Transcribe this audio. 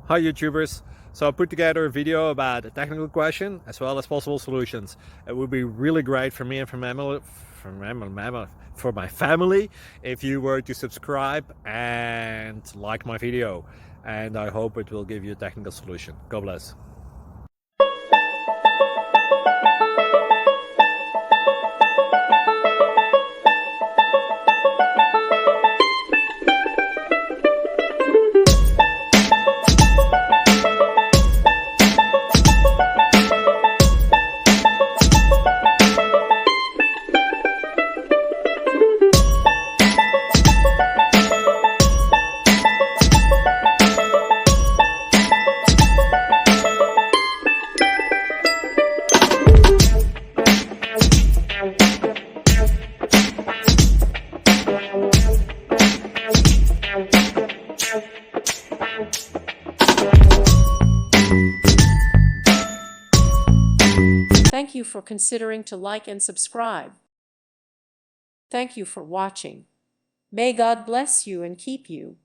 Hi YouTubers! So I put together a video about a technical question as well as possible solutions. It would be really great for me and for my family if you were to subscribe and like my video, and I hope it will give you a technical solution. God bless. Thank you for considering to like and subscribe. Thank you for watching. May God bless you and keep you.